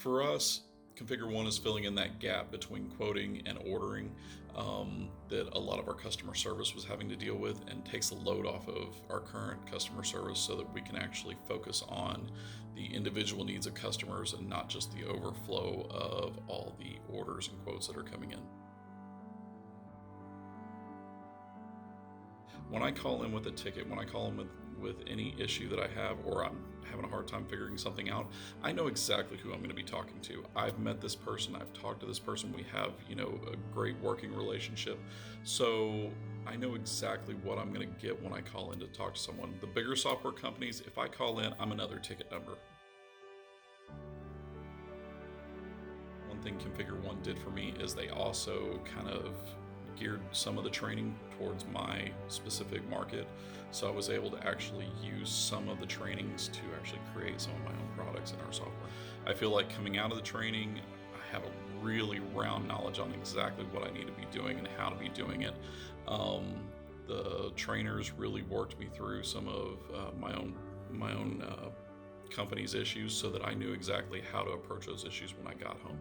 For us, Configure One is filling in that gap between quoting and ordering that a lot of our customer service was having to deal with, and takes a load off of our current customer service so that we can actually focus on the individual needs of customers and not just the overflow of all the orders and quotes that are coming in. When I call in with a ticket, when I call in with any issue that I have, or I'm having a hard time figuring something out, I know exactly who I'm going to be talking to. I've met this person, I've talked to this person, we have, a great working relationship. So I know exactly what I'm going to get when I call in to talk to someone. The bigger software companies, if I call in, I'm another ticket number. One thing Configure One did for me is they also kind of geared some of the training towards my specific market. So I was able to actually use some of the trainings to actually create some of my own products in our software. I feel like coming out of the training, I have a really round knowledge on exactly what I need to be doing and how to be doing it. The trainers really worked me through some of my own company's issues so that I knew exactly how to approach those issues when I got home.